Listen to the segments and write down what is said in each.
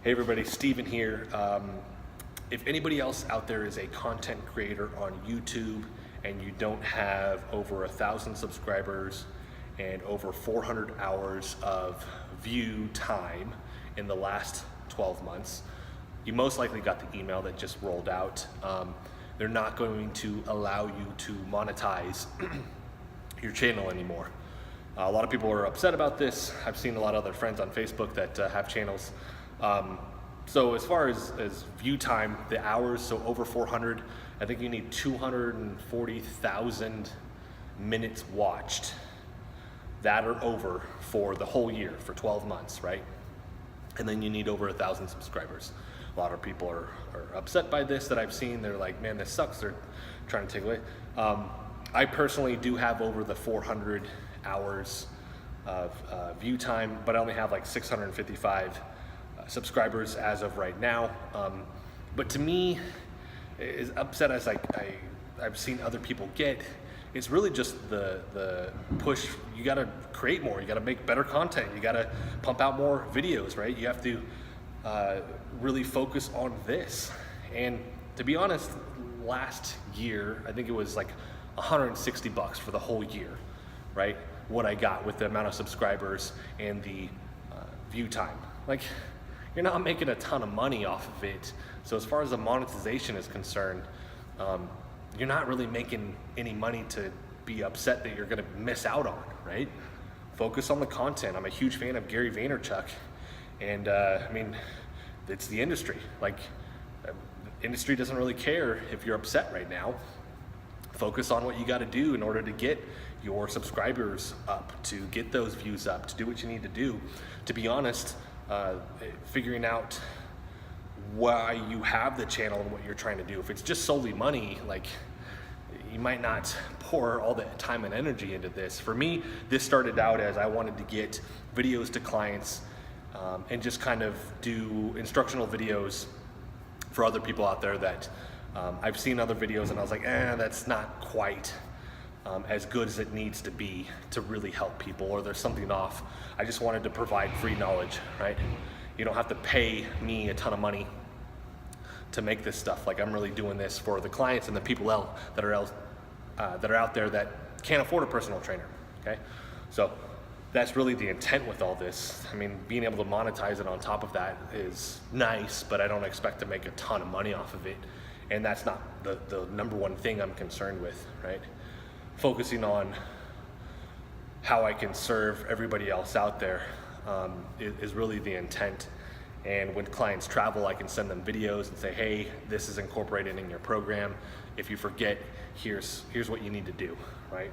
Hey everybody, Steven here. If anybody else out there is a content creator on YouTube and you don't have over 1,000 subscribers and over 400 hours of view time in the last 12 months, you most likely got the email that just rolled out. They're not going to allow you to monetize your channel anymore. A lot of people are upset about this. I've seen a lot of other friends on Facebook that have channels. So as far as view time, the hours, so over 400, I think you need 240,000 minutes watched that are over for the whole year, for 12 months, right? And then you need over 1,000 subscribers. A lot of people are upset by this that I've seen. They're like, man, this sucks. They're trying to take away. I personally do have over the 400 hours of view time, but I only have like 655 subscribers as of right now. But to me, as upset as I've seen other people get, it's really just the push. You gotta create more, you gotta make better content, you gotta pump out more videos, right? You have to really focus on this. And to be honest, last year, I think it was like $160 for the whole year, right? What I got with the amount of subscribers and the view time. Like, you're not making a ton of money off of it. So as far as the monetization is concerned, you're not really making any money to be upset that you're gonna miss out on, right? Focus on the content. I'm a huge fan of Gary Vaynerchuk. And I mean, it's the industry. Like, the industry doesn't really care if you're upset right now. Focus on what you gotta do in order to get your subscribers up, to get those views up, to do what you need to do. To be honest, figuring out why you have the channel and what you're trying to do. If it's just solely money, like, you might not pour all the time and energy into this. For me, this started out as I wanted to get videos to clients and just kind of do instructional videos for other people out there that I've seen other videos and I was like, that's not quite as good as it needs to be to really help people, or there's something off. I just wanted to provide free knowledge, right? You don't have to pay me a ton of money to make this stuff. Like, I'm really doing this for the clients and the people that are out there that can't afford a personal trainer, okay? So that's really the intent with all this. I mean, being able to monetize it on top of that is nice, but I don't expect to make a ton of money off of it. And that's not the number one thing I'm concerned with, right? Focusing on how I can serve everybody else out there is really the intent. And when clients travel, I can send them videos and say, hey, this is incorporated in your program. If you forget, here's what you need to do, right?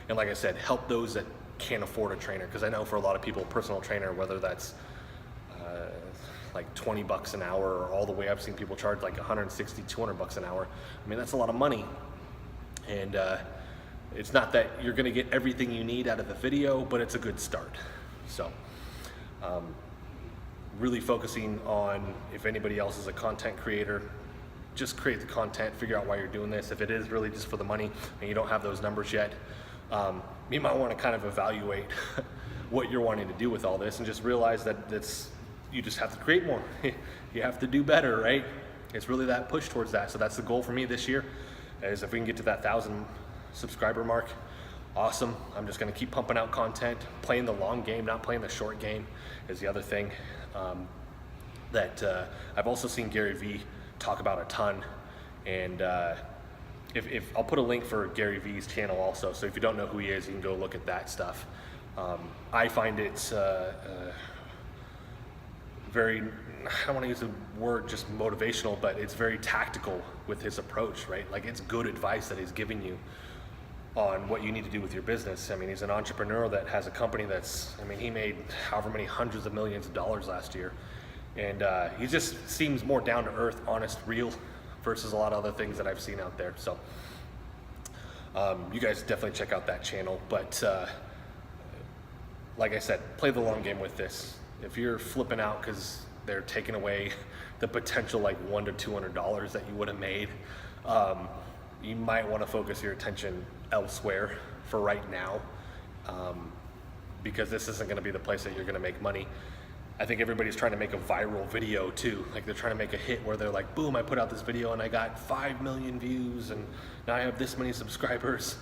And like I said, help those that can't afford a trainer, because I know for a lot of people, personal trainer, whether that's like 20 bucks an hour, or all the way I've seen people charge like 160, 200 bucks an hour. I mean, that's a lot of money. And it's not that you're gonna get everything you need out of the video, but it's a good start. So really focusing on, if anybody else is a content creator, just create the content, figure out why you're doing this. If it is really just for the money and you don't have those numbers yet, you might wanna kind of evaluate what you're wanting to do with all this, and just realize that you just have to create more. You have to do better, right? It's really that push towards that. So that's the goal for me this year, is if we can get to that 1,000 subscriber mark, awesome. I'm just gonna keep pumping out content, playing the long game, not playing the short game is the other thing that I've also seen Gary Vee talk about a ton. And if I'll put a link for Gary Vee's channel also, so if you don't know who he is, you can go look at that stuff. I find it's very, I don't want to use the word just motivational, but it's very tactical with his approach, right? Like, it's good advice that he's giving you on what you need to do with your business. I mean, he's an entrepreneur that has a company that's, I mean, he made however many hundreds of millions of dollars last year. And he just seems more down to earth, honest, real, versus a lot of other things that I've seen out there. So you guys definitely check out that channel. But like I said, play the long game with this. If you're flipping out because they're taking away the potential like $100 to $200 that you would have made, you might want to focus your attention elsewhere for right now, because this isn't going to be the place that you're going to make money. I think everybody's trying to make a viral video too. Like they're trying to make a hit where they're like, boom, I put out this video and I got 5 million views and now I have this many subscribers.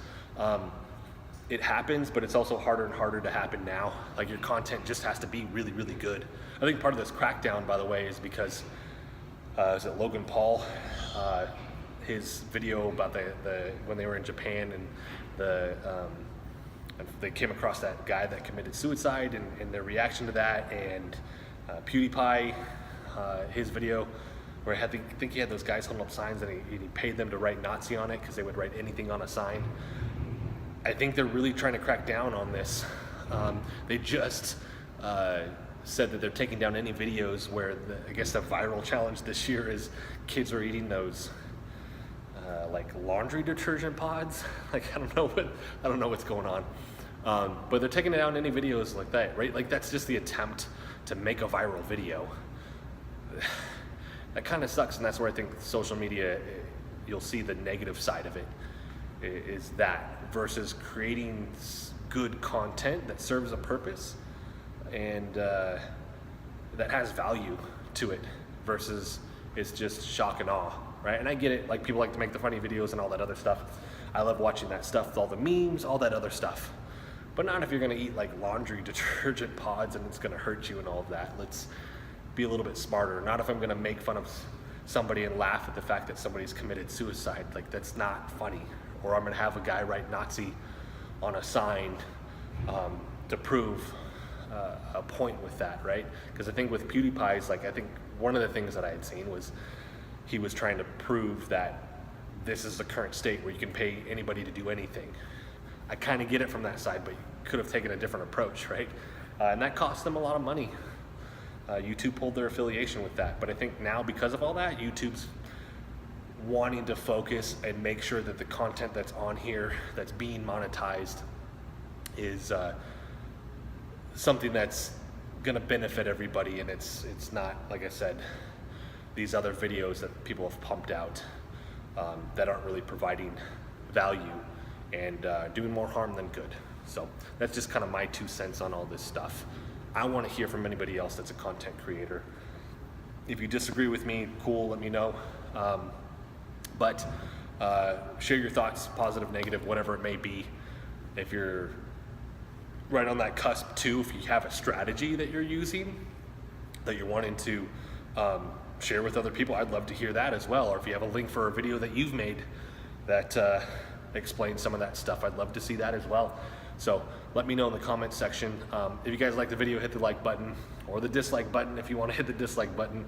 It happens, but it's also harder and harder to happen now. Like your content just has to be really, really good. I think part of this crackdown, by the way, is because, is it Logan Paul? His video about the when they were in Japan and they came across that guy that committed suicide and their reaction to that, and PewDiePie, his video where I think he had those guys holding up signs and he paid them to write Nazi on it because they would write anything on a sign. I think they're really trying to crack down on this. They just said that they're taking down any videos where I guess the viral challenge this year is kids are eating those like laundry detergent pods. Like I don't know what's going on. But they're taking down any videos like that, right? Like that's just the attempt to make a viral video. That kind of sucks, and that's where I think social media, you'll see the negative side of it, is that versus creating good content that serves a purpose and that has value to it versus it's just shock and awe, right? And I get it, like people like to make the funny videos and all that other stuff. I love watching that stuff, all the memes, all that other stuff. But not if you're gonna eat like laundry detergent pods and it's gonna hurt you and all of that. Let's be a little bit smarter. Not if I'm gonna make fun of somebody and laugh at the fact that somebody's committed suicide. Like that's not funny. Or I'm gonna have a guy write Nazi on a sign to prove a point with that, right? Because I think with PewDiePie's, like I think one of the things that I had seen was he was trying to prove that this is the current state where you can pay anybody to do anything. I kind of get it from that side, but you could have taken a different approach, right? And that cost them a lot of money. YouTube pulled their affiliation with that, but I think now because of all that, YouTube's wanting to focus and make sure that the content that's on here that's being monetized is something that's gonna benefit everybody, and it's not, like I said, these other videos that people have pumped out that aren't really providing value and doing more harm than good. So that's just kind of my 2 cents on all this stuff. I want to hear from anybody else that's a content creator. If you disagree with me, cool, let me know. But share your thoughts, positive, negative, whatever it may be. If you're right on that cusp too, if you have a strategy that you're using, that you're wanting to share with other people, I'd love to hear that as well. Or if you have a link for a video that you've made that explains some of that stuff, I'd love to see that as well. So let me know in the comments section. If you guys like the video, hit the like button, or the dislike button if you want to hit the dislike button.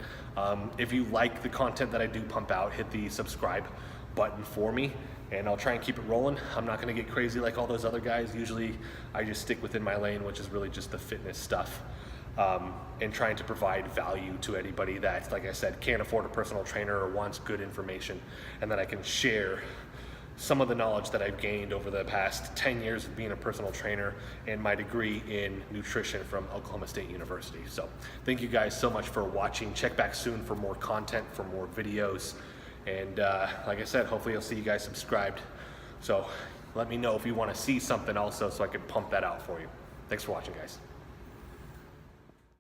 If you like the content that I do pump out, hit the subscribe button for me, and I'll try and keep it rolling. I'm not going to get crazy like all those other guys. Usually I just stick within my lane, which is really just the fitness stuff, and trying to provide value to anybody that, like I said, can't afford a personal trainer or wants good information, and that I can share some of the knowledge that I've gained over the past 10 years of being a personal trainer and my degree in nutrition from Oklahoma State University. So thank you guys so much for watching. Check back soon for more content, for more videos. And like I said, hopefully I'll see you guys subscribed. So let me know if you want to see something also so I can pump that out for you. Thanks for watching, guys.